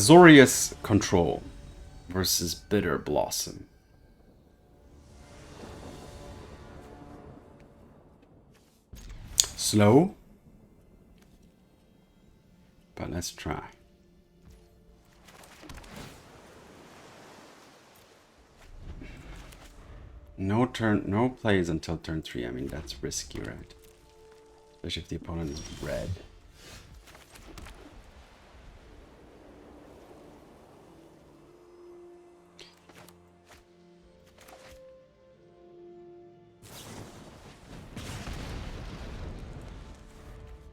Azorius Control versus Bitter Blossom. Slow, but let's try. No plays until turn 3. I mean, that's risky, right? Especially if the opponent is red.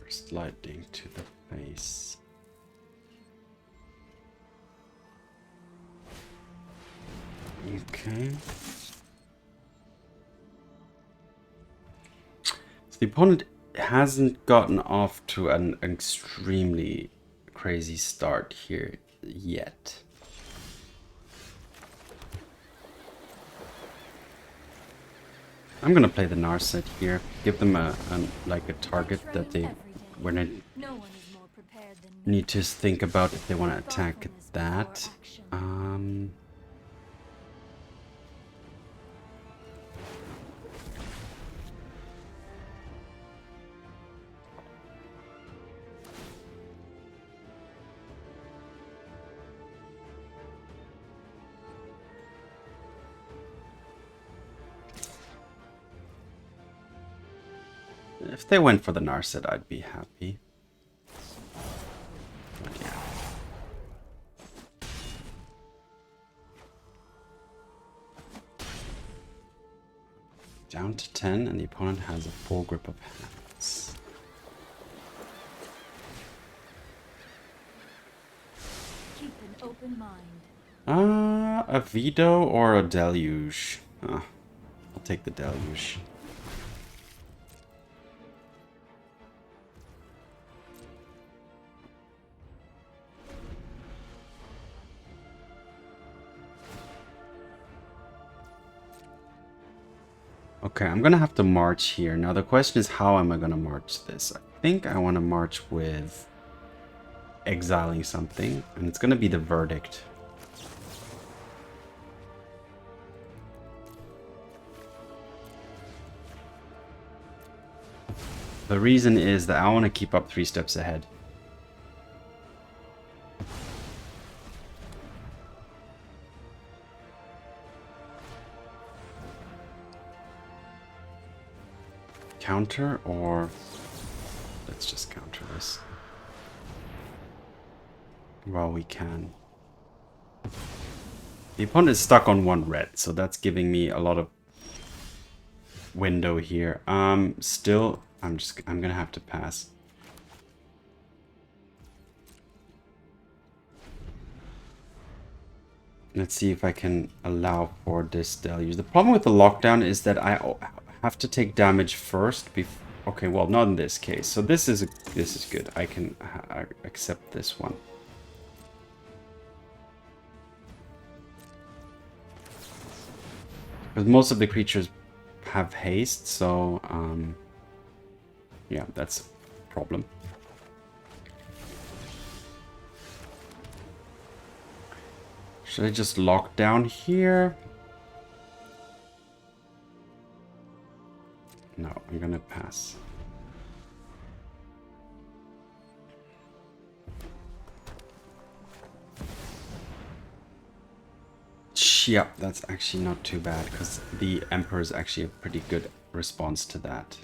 First lightning to the face. Okay. The opponent hasn't gotten off to an extremely crazy start here yet. I'm gonna play the Narset here. Give them like a target that they need to think about if they want to attack that. If they went for the Narset, I'd be happy. But yeah. Down to 10, and the opponent has a full grip of hands. Keep an open mind. A Veto or a Deluge? I'll take the Deluge. Okay, I'm gonna have to march here. Now the question is, how am I gonna march this? I think I want to march with exiling something, and it's gonna be the Verdict. The reason is that I want to keep up 3 steps ahead. Counter, or let's just counter this while we can. The opponent is stuck on 1 red, so that's giving me a lot of window here. Still, I'm gonna have to pass. Let's see if I can allow for this deluge. The problem with the lockdown is that I have to take damage first before. Okay, well, not in this case. So this is good. I can accept this one. Because most of the creatures have haste, so yeah, that's a problem. Should I just lock down here? No, I'm gonna pass. Yeah, that's actually not too bad, because the Emperor is actually a pretty good response to that.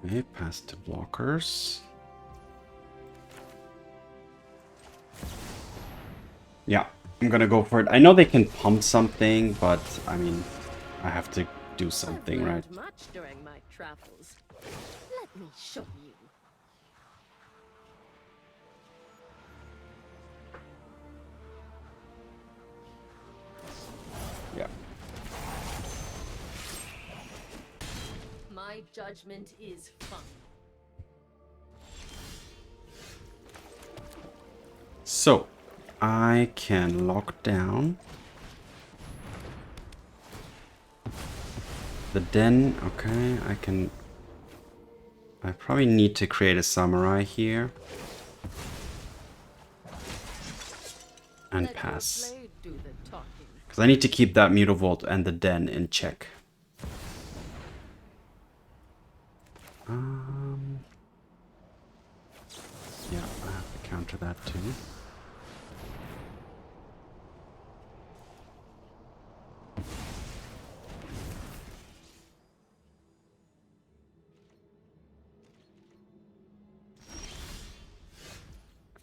Okay, pass to blockers. Yeah, I'm gonna go for it. I know they can pump something, but I mean, I have to do something, right? Much during my travels. Let me show you. Yeah. My judgment is fine. So, I can lock down The den, okay, I probably need to create a samurai here. And pass. Because I need to keep that Mutavault and the den in check. Yeah, I have to counter that too.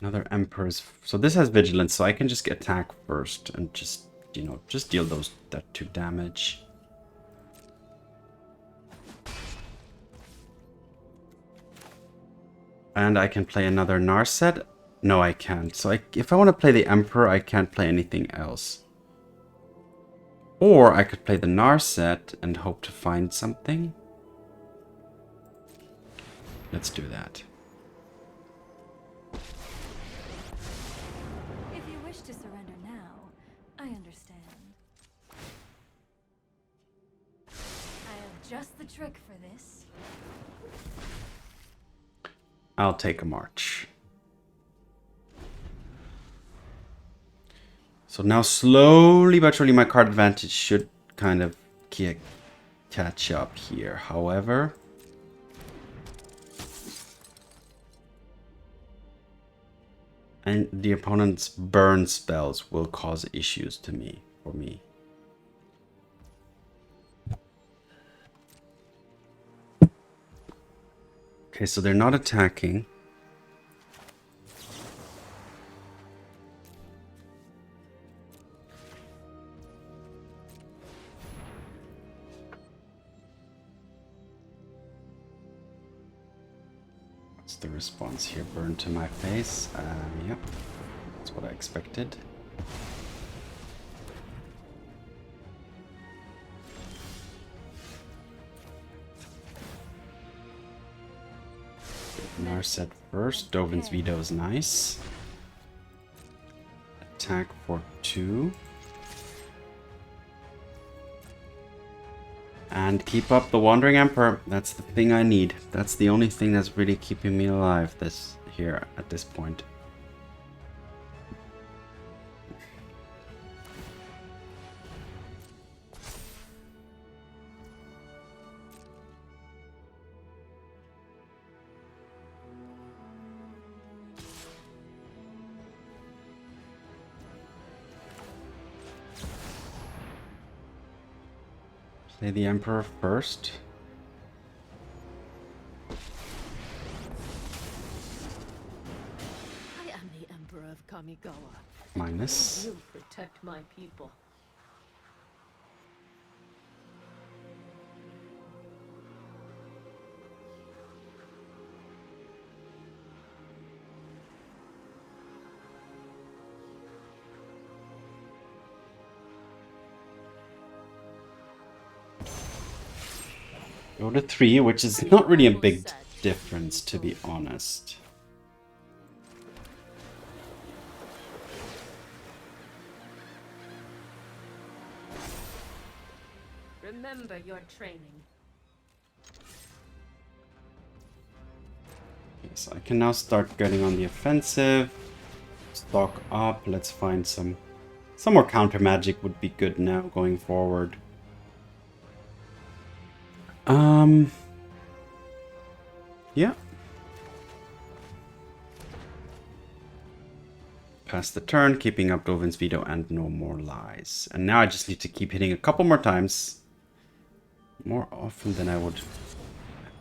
Another Emperor's... So this has Vigilance, so I can just attack first and just, you know, just deal that 2 damage. And I can play another Narset. No, I can't. So if I want to play the Emperor, I can't play anything else. Or I could play the Narset and hope to find something. Let's do that. If you wish to surrender now, I understand. I have just the trick for this. I'll take a march. So now slowly but surely my card advantage should kind of catch up here. However, and the opponent's burn spells will cause issues for me. Okay, so they're not attacking. What's the response here? Burn to my face. Yep, that's what I expected. Narset first. Dovin's Veto is nice. Attack for 2. And keep up the Wandering Emperor. That's the thing I need. That's the only thing that's really keeping me alive here at this point. Play the Emperor first. I am the Emperor of Kamigawa. Minus. You protect my people. Go to 3, which is not really a big difference, to be honest. Remember your training. Okay, so I can now start getting on the offensive. Stock up. Let's find some more counter magic would be good now going forward. Yeah. Pass the turn, keeping up Dovin's Veto and no more lies. And now I just need to keep hitting a couple more times. More often than I would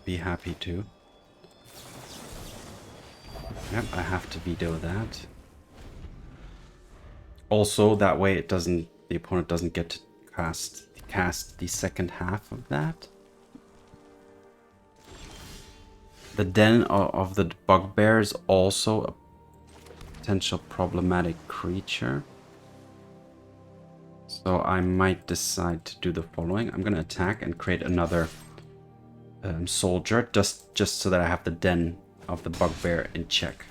be happy to. Yep, I have to veto that. Also, that way the opponent doesn't get to cast the second half of that. The Den of the Bugbear is also a potential problematic creature. So I might decide to do the following. I'm going to attack and create another soldier just so that I have the Den of the Bugbear in check.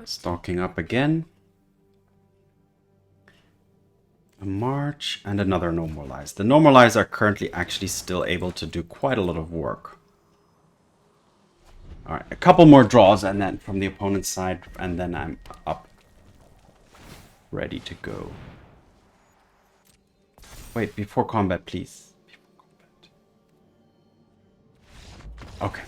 Stalking up again. A march and another no more lies. The no more lies are currently actually still able to do quite a lot of work. Alright, a couple more draws and then from the opponent's side, and then I'm up. Ready to go. Wait, before combat, please. Before combat. Okay.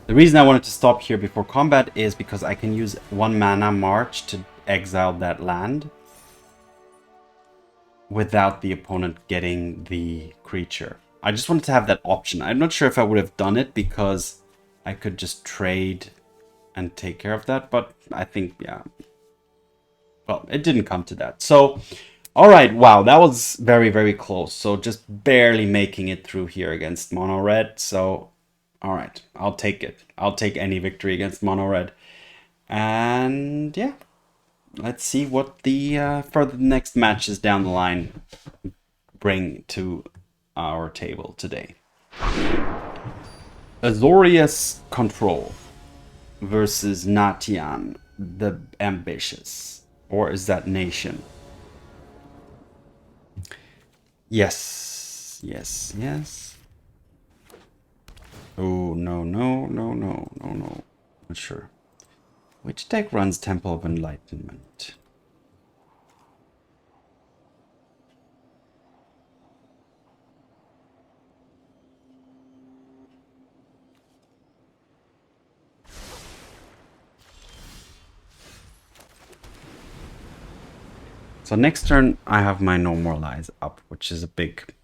The reason I wanted to stop here before combat is because I can use 1 mana march to exile that land without the opponent getting the creature. I just wanted to have that option. I'm not sure if I would have done it because I could just trade and take care of that, but I think, yeah. Well, it didn't come to that. So, alright, wow, that was very, very close. So just barely making it through here against mono red. So, alright, I'll take it. I'll take any victory against mono red. And yeah, let's see what the further next matches down the line bring to our table today. Azorius Control versus Natian the Ambitious. Or is that Nation? Yes. Yes, yes. Oh, no, no, no, no, no, no. Not sure. Which deck runs Temple of Enlightenment? So next turn, I have my No More Lies up, which is a big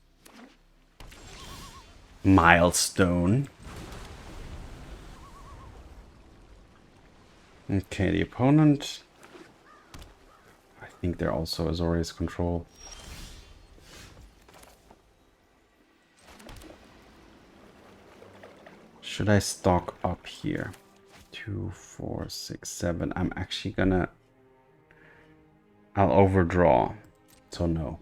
milestone. Okay, the opponent. I think they're also Azorius Control. Should I stock up here? 2, 4, 6, 7. I'm actually gonna... I'll overdraw, so no.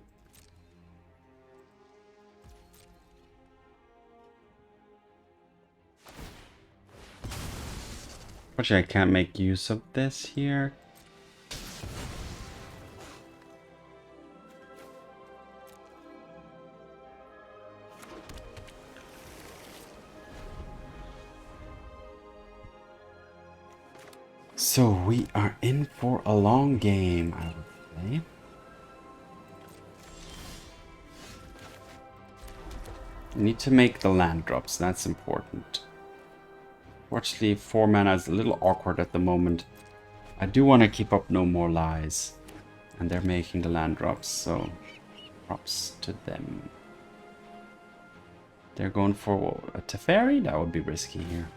Unfortunately, I can't make use of this here. So we are in for a long game, I would say. We need to make the land drops, that's important. Fortunately, 4 mana is a little awkward at the moment. I do want to keep up No More Lies. And they're making the land drops, so props to them. They're going for a Teferi? That would be risky here.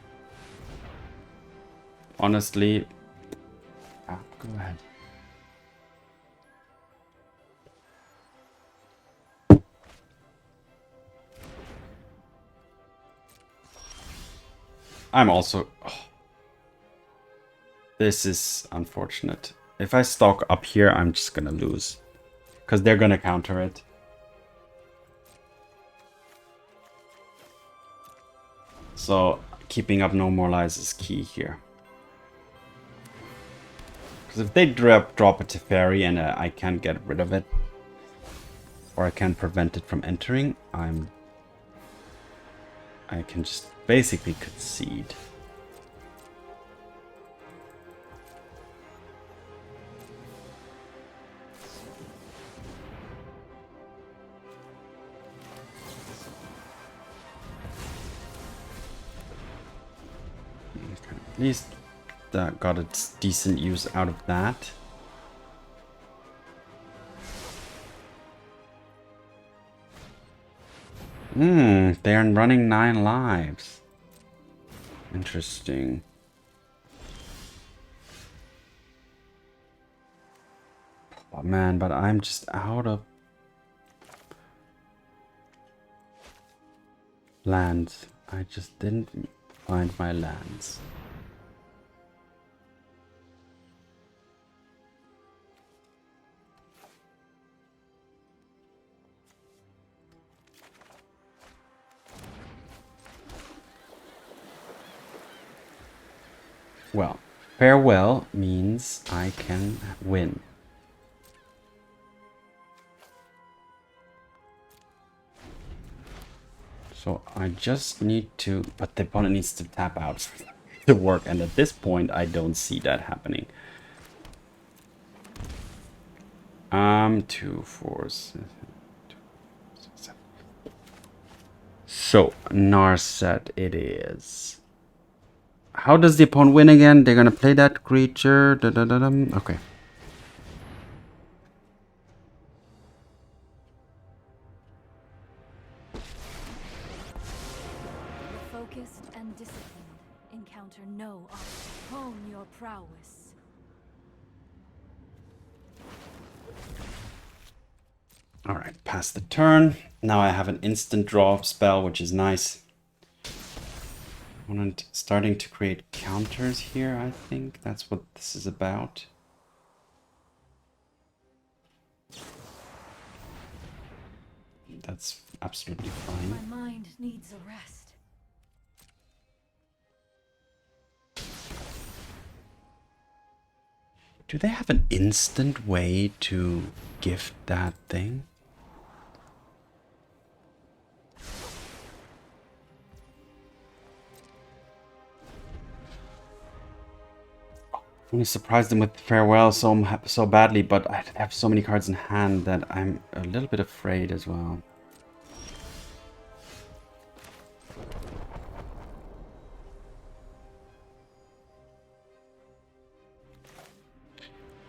Honestly, go ahead. I'm also... Oh. This is unfortunate. If I stock up here, I'm just gonna lose. Because they're gonna counter it. So, keeping up No More Lies is key here. Because if they drop a Teferi and I can't get rid of it, or I can prevent it from entering, I can just basically concede. At least got a decent use out of that. They're running 9 lives. Interesting. Oh man, but I'm just out of lands. I just didn't find my lands. Well, farewell means I can win. So I just need to, but the opponent needs to tap out to work, and at this point I don't see that happening. 2, 4, 6, 7. So Narset it is. How does the opponent win again? They're gonna play that creature. Okay. Focused and disciplined, encounter no obstacle. Hone your prowess. All right, pass the turn. Now I have an instant draw spell, which is nice. I'm starting to create counters here, I think. That's what this is about. That's absolutely fine. My mind needs a rest. Do they have an instant way to gift that thing? I'm gonna surprise them with farewell so badly, but I have so many cards in hand that I'm a little bit afraid as well.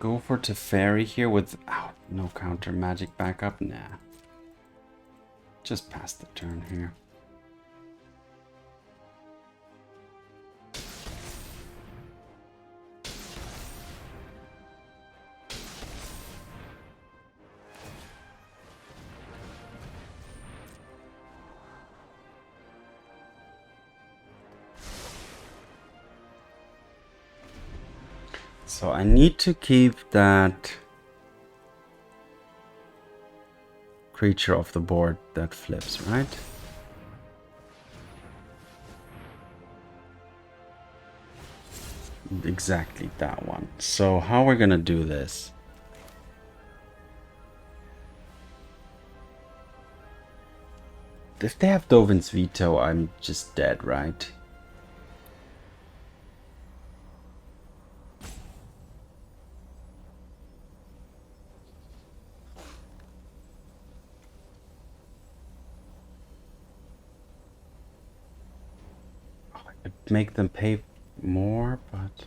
Go for Teferi here without no counter magic backup? Nah. Just pass the turn here. So I need to keep that creature off the board that flips, right? Exactly that one. So how are we gonna do this? If they have Dovin's Veto, I'm just dead, right? Make them pay more, but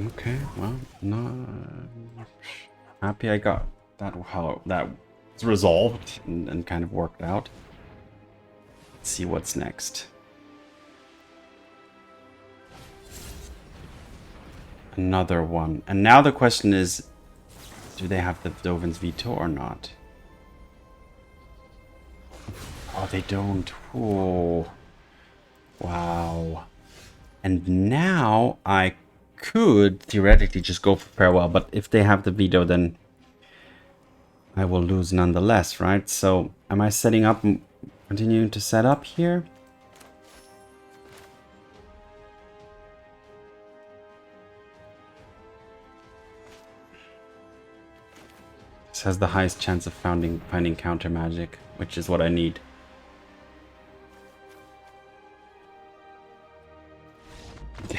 okay, well, no, happy I got that, how that was resolved and kind of worked out. Let's see what's next. Another one. And now the question is, do they have the Dovin's Veto or not? Oh, they don't. Oh, wow. And now I could theoretically just go for farewell, but if they have the veto, then I will lose nonetheless, right? So am I setting up, continuing to set up here? This has the highest chance of finding counter magic, which is what I need.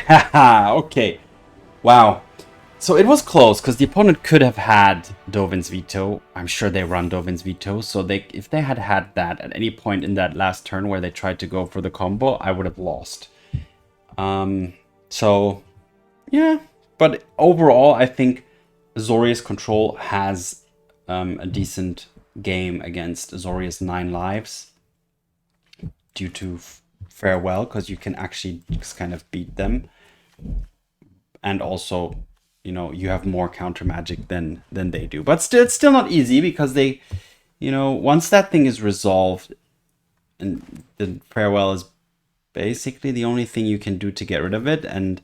Haha, okay. Wow. So it was close, because the opponent could have had Dovin's Veto. I'm sure they run Dovin's Veto, so if they had had that at any point in that last turn where they tried to go for the combo, I would have lost. So, yeah. But overall, I think Azorius Control has a decent game against Azorius 9 lives due to farewell, because you can actually just kind of beat them, and also, you know, you have more counter magic than they do, but still, it's still not easy, because they, you know, once that thing is resolved, and the farewell is basically the only thing you can do to get rid of it. And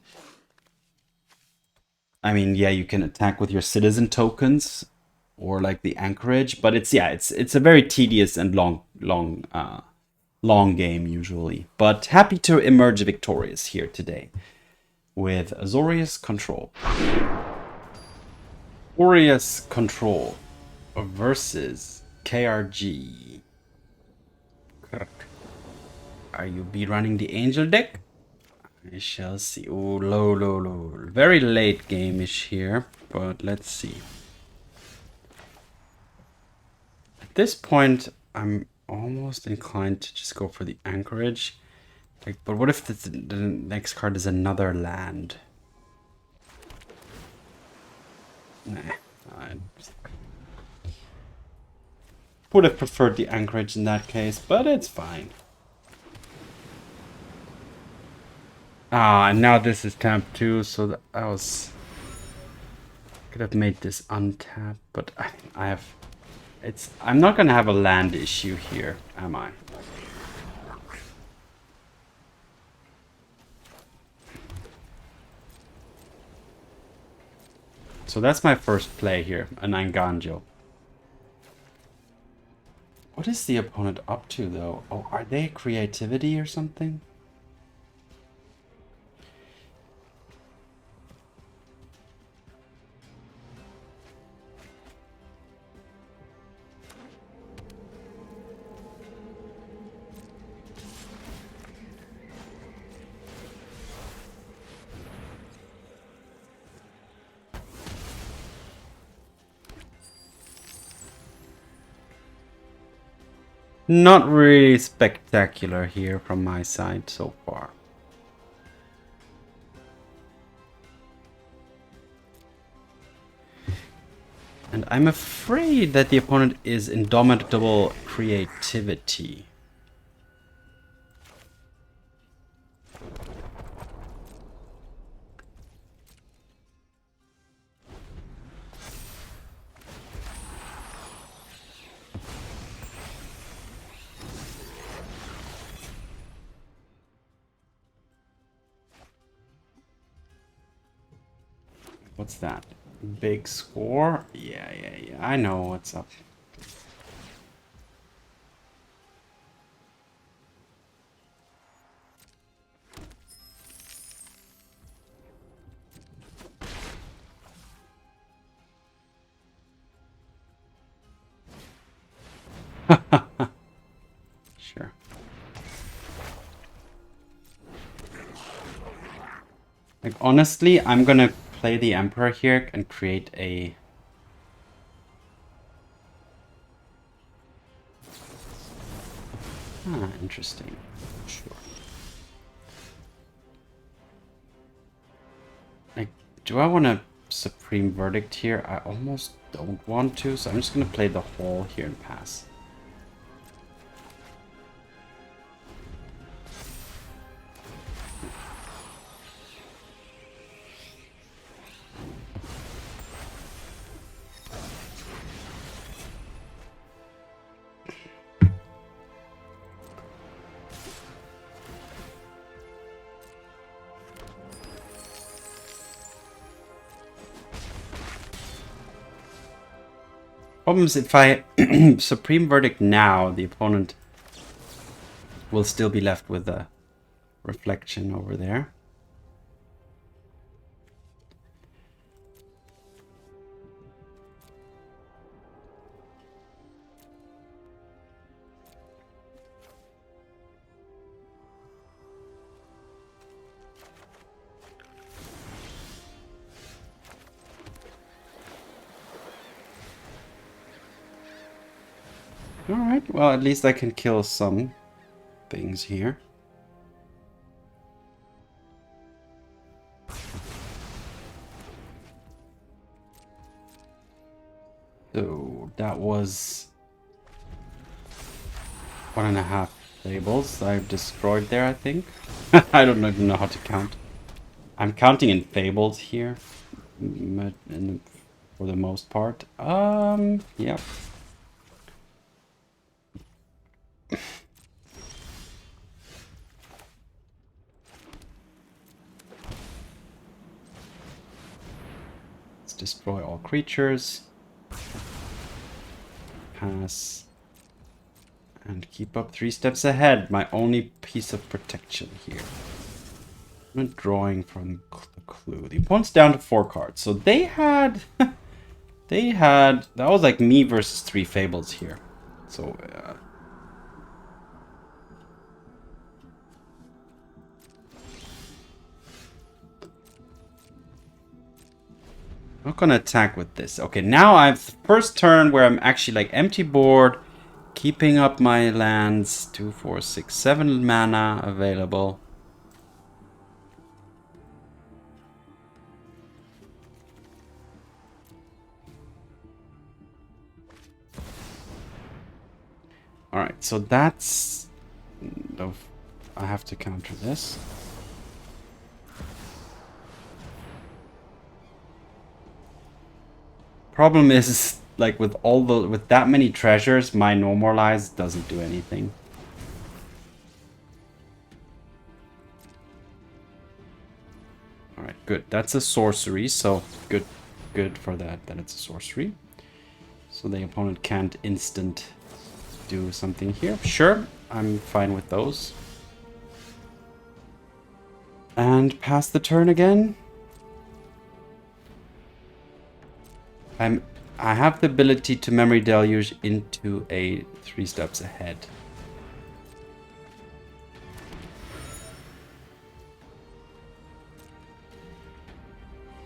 I mean, yeah, you can attack with your citizen tokens or like the anchorage, but it's a very tedious and long long game usually. But happy to emerge victorious here today with Azorius Control. Azorius Control versus KRG. Are you be running the Angel deck? I shall see. Oh, low. Very late game-ish here, but let's see. At this point, I'm almost inclined to just go for the Anchorage. Like, but what if the next card is another land? Nah, I would have preferred the Anchorage in that case, but it's fine. Ah, and now this is tapped too, so that was... Could have made this untapped, but I have... I'm not gonna have a land issue here, am I? So that's my first play here, an Eiganjo. What is the opponent up to though? Oh, are they creativity or something? Not really spectacular here from my side so far. And I'm afraid that the opponent is Indomitable Creativity. What's that? Big score? Yeah. I know what's up. Sure. Like, honestly, I'm gonna play the Emperor here and create a... Ah, interesting. Sure. Like, do I want to Supreme Verdict here? I almost don't want to, so I'm just gonna play the Hall here and pass. Problem is, if I Supreme Verdict now, the opponent will still be left with a reflection over there. Alright, well, at least I can kill some things here. So, that was 1.5 tables I've destroyed there, I think. I don't even know how to count. I'm counting in fables here, for the most part. Yeah. Let's destroy all creatures. Pass. And keep up 3 steps ahead. My only piece of protection here. I'm not drawing from the clue. The opponent's down to 4 cards. So they had... they had... That was like me versus 3 Fables here. So... I'm not gonna attack with this. Okay, now I have the first turn where I'm actually like empty board, keeping up my lands. 2, 4, 6, 7 mana available. Alright, so that's... I have to counter this. Problem is, like with that many treasures, my normalize doesn't do anything. Alright, good. That's a sorcery, so good for that it's a sorcery. So the opponent can't instant do something here. Sure, I'm fine with those. And pass the turn again. I have the ability to Memory Deluge into a 3 steps ahead.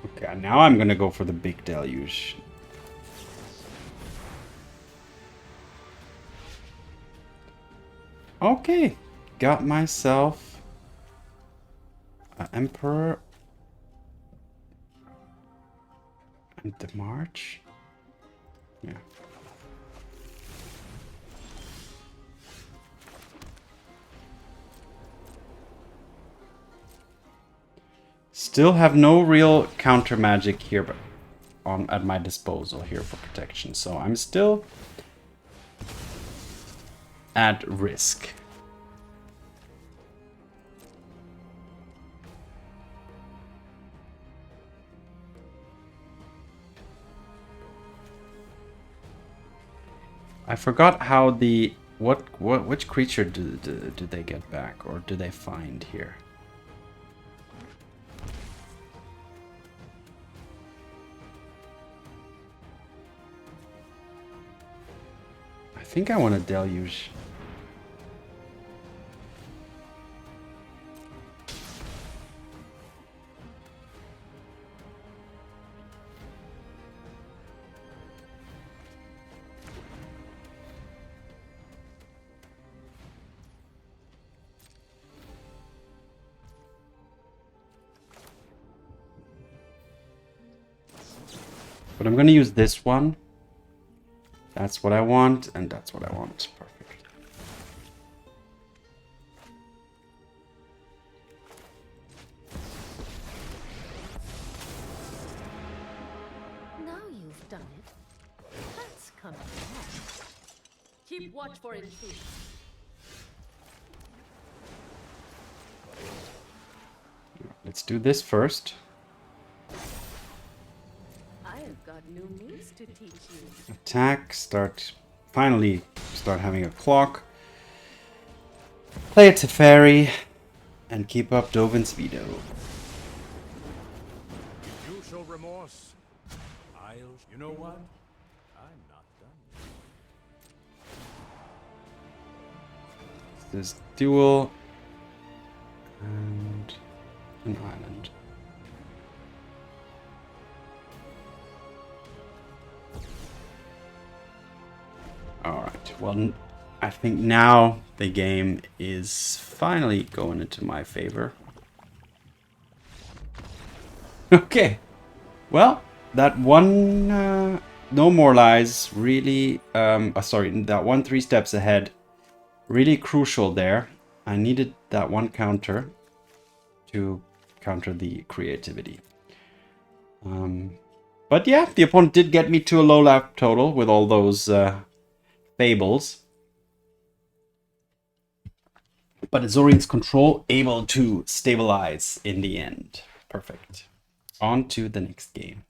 Okay, now I'm gonna go for the big deluge. Okay, got myself an Emperor and the March. Yeah. Still have no real counter magic here, but at my disposal here for protection. So I'm still at risk. I forgot how the which creature do they get back, or do they find here? I think I want to deluge. But I'm going to use this one. That's what I want, and that's what I want. Perfect. Now you've done it. That's coming along. Keep watch for intruders. Let's do this first. Got new moves to teach you. Attack, finally start having a clock. Play a Teferi, and keep up Dovin's Veto. You show remorse. You know what? I'm not done. This duel and an island. Alright, well, I think now the game is finally going into my favor. Okay, well, that one No More Lies really, that one 3 steps ahead, really crucial there. I needed that one counter to counter the creativity. But yeah, the opponent did get me to a low lap total with all those Fables. But Azorius control able to stabilize in the end. Perfect. On to the next game.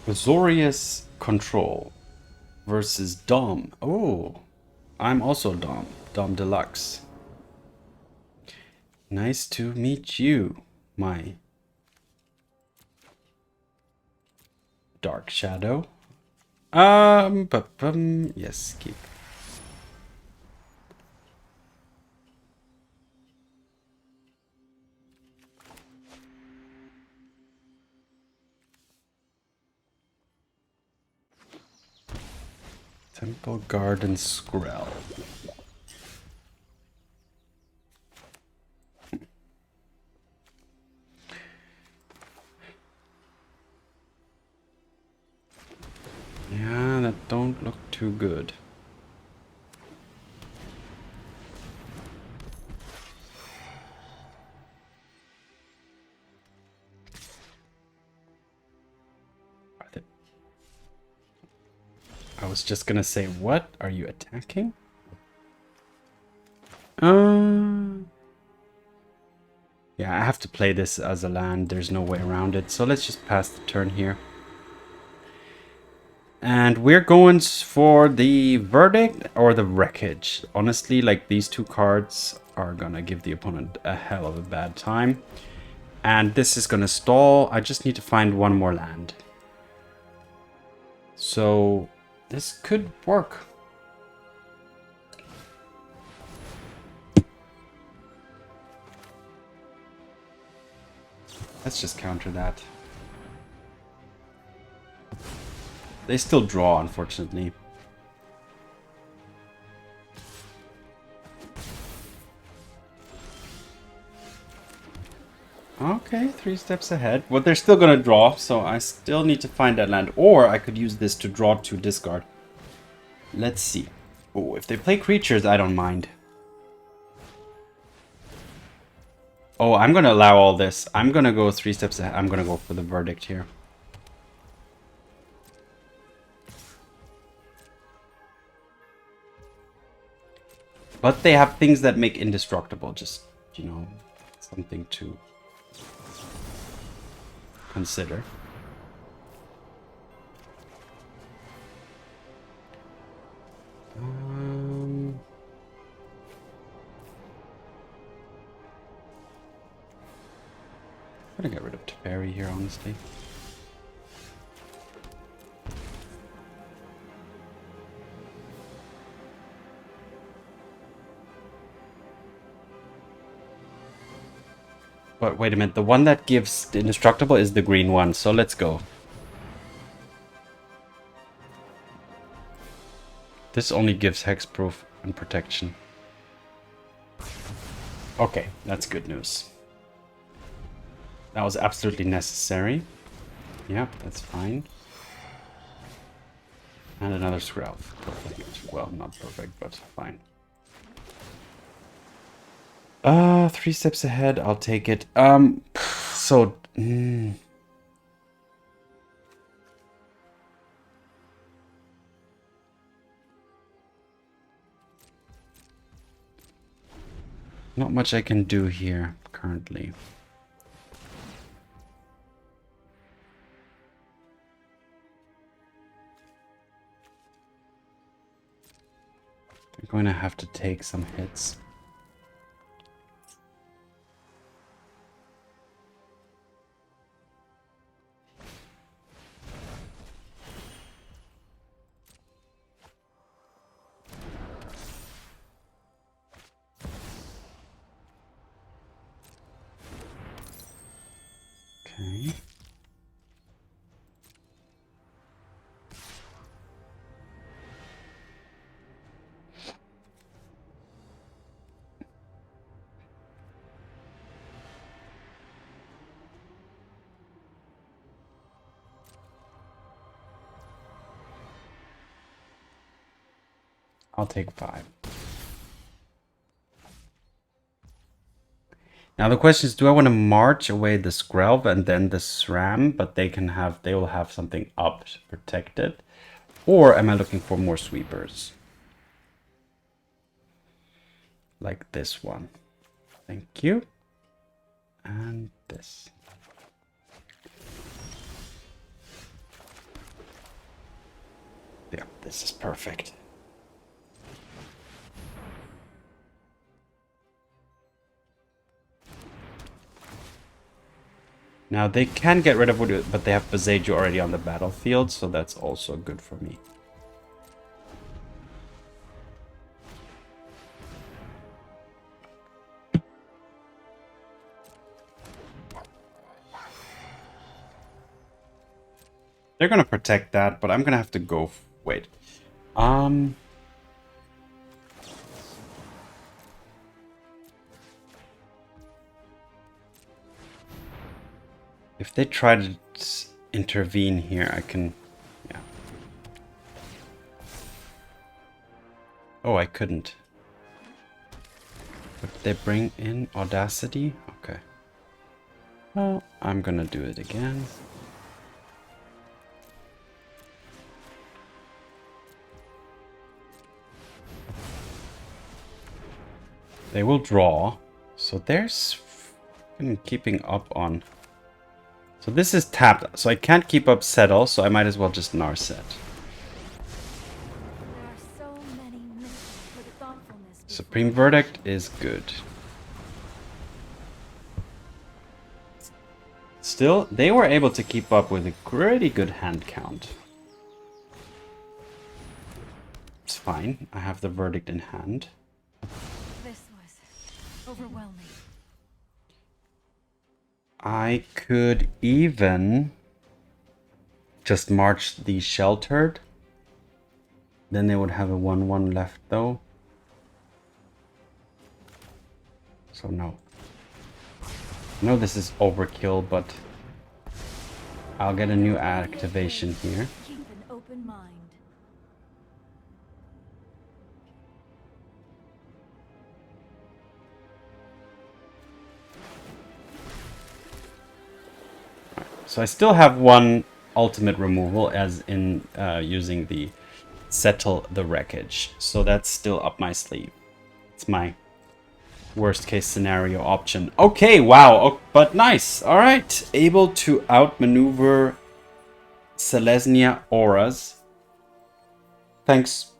Azorius control. versus Dom. Oh, I'm also Dom. Dom Deluxe. Nice to meet you, my Dark Shadow. Yes, keep. Temple Garden Skrell. Yeah, that don't look too good. I was just gonna say, what? Are you attacking? Yeah, I have to play this as a land. There's no way around it. So let's just pass the turn here. And we're going for the Verdict or the Wreckage. Honestly, like, these two cards are gonna give the opponent a hell of a bad time. And this is gonna stall. I just need to find one more land. So this could work. Let's just counter that. They still draw, unfortunately. Okay, 3 steps ahead. Well, they're still gonna draw, so I still need to find that land. Or I could use this to draw to discard. Let's see. Oh, if they play creatures, I don't mind. Oh, I'm gonna allow all this. I'm gonna go 3 steps ahead. I'm gonna go for the Verdict here. But they have things that make indestructible. Just, you know, something to consider. I'm gonna get rid of Teferi here, honestly. But wait a minute, the one that gives the indestructible is the green one, so let's go. This only gives hexproof and protection. Okay, that's good news. That was absolutely necessary. Yep, that's fine. And another Skrell. Perfect. Well, not perfect, but fine. 3 steps ahead, I'll take it. So... Not much I can do here, currently. I'm going to have to take some hits. Okay. I'll take 5. Now the question is, do I want to march away the Skrelv and then the SRAM, but they will have something up to protect it? Or am I looking for more sweepers? Like this one. Thank you. And this. Yeah, this is perfect. Now they can get rid of Voodoo, but they have Bazeju already on the battlefield, so that's also good for me. They're gonna protect that, but I'm gonna have to go. Wait. If they try to intervene here, I can. Yeah. Oh, I couldn't. Would they bring in Audacity? Okay. Well, I'm gonna do it again. They will draw, so there's keeping up on. So this is tapped, so I can't keep up Settle, so I might as well just Narset. There are so many myths for the thoughtfulness. Supreme Verdict is good. Still, they were able to keep up with a pretty good hand count. It's fine, I have the Verdict in hand. Overwhelming. I could even just march the Sheltered. Then they would have a 1/1 left though. So no. I know this is overkill, but I'll get a new activation here. Keep an open mind. So I still have one ultimate removal, as in using the Settle the Wreckage. So that's still up my sleeve. It's my worst case scenario option. Okay, wow, oh, but nice. All right, able to outmaneuver Selesnya Auras. Thanks.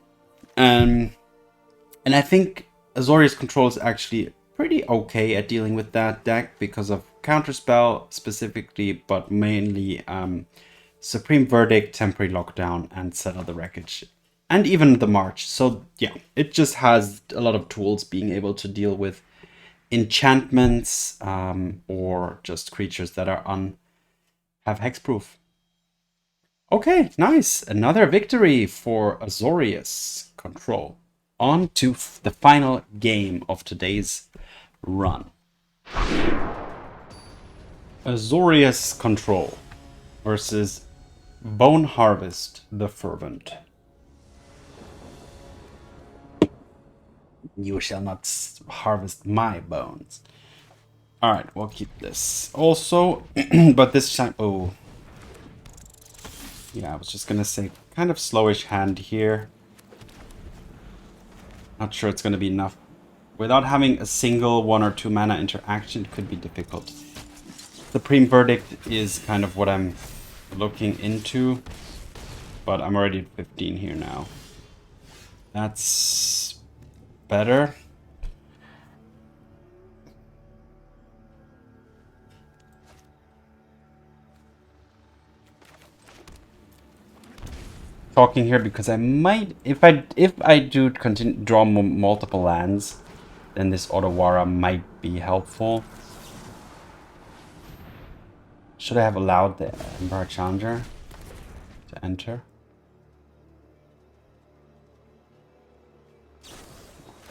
And I think Azorius Control is actually pretty okay at dealing with that deck because of Counterspell specifically, but mainly Supreme Verdict, Temporary Lockdown, and Settle the Wreckage. And even the March. So yeah, it just has a lot of tools being able to deal with enchantments or just creatures that are have hexproof. Okay, nice. Another victory for Azorius Control. On to the final game of today's run. Azorius Control versus Bone Harvest the Fervent. You shall not harvest my bones. Alright, we'll keep this. Also, but this time... Oh. Yeah, I was just gonna say, kind of slowish hand here. Not sure it's gonna be enough. Without having a single 1 or 2 mana interaction, it could be difficult. Supreme Verdict is kind of what I'm looking into. But I'm already at 15 here now. That's better. Talking here because I might, if I do continue draw multiple lands, then this Otawara might be helpful. Should I have allowed the Emperor Challenger to enter?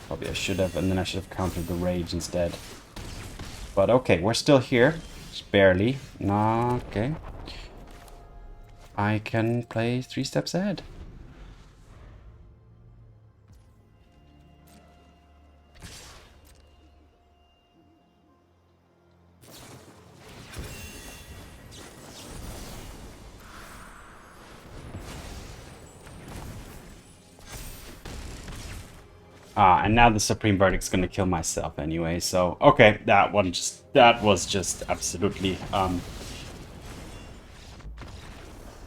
Probably I should have, and then I should have countered the Rage instead. But okay, we're still here. Just barely. Nah, okay. I can play 3 steps ahead. And now the Supreme Verdict's gonna kill myself anyway, so okay, that was just absolutely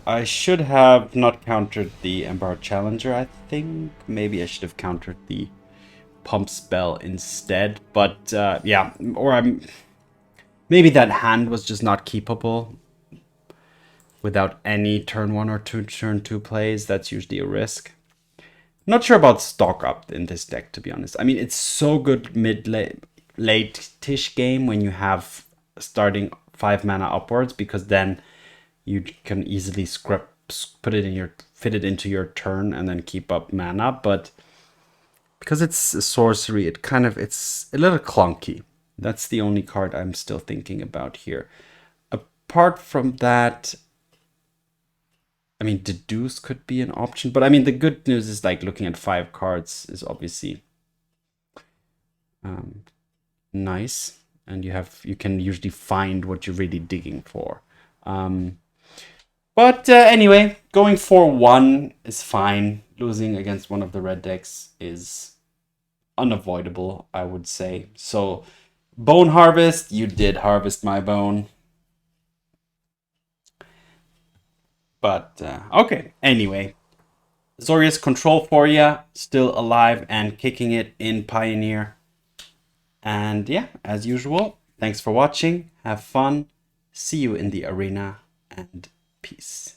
I should have not countered the Ember Challenger, I think. Maybe I should have countered the Pump Spell instead. But yeah, maybe that hand was just not keepable without any turn 1 or turn 2 plays. That's usually a risk. Not sure about stock up in this deck, to be honest. I mean, it's so good late-ish game when you have starting 5 mana upwards, because then you can easily fit it into your turn and then keep up mana. But because it's a sorcery, it's a little clunky. That's the only card I'm still thinking about here. Apart from that, I mean, Deduce could be an option, but I mean, the good news is like looking at 5 cards is obviously nice, and you can usually find what you're really digging for. But anyway, going 4-1 is fine. Losing against one of the red decks is unavoidable, I would say. So, Bone Harvest, you did harvest my bone. But, okay, anyway. Azorius control for you, still alive and kicking it in Pioneer. And yeah, as usual, thanks for watching, have fun, see you in the arena, and peace.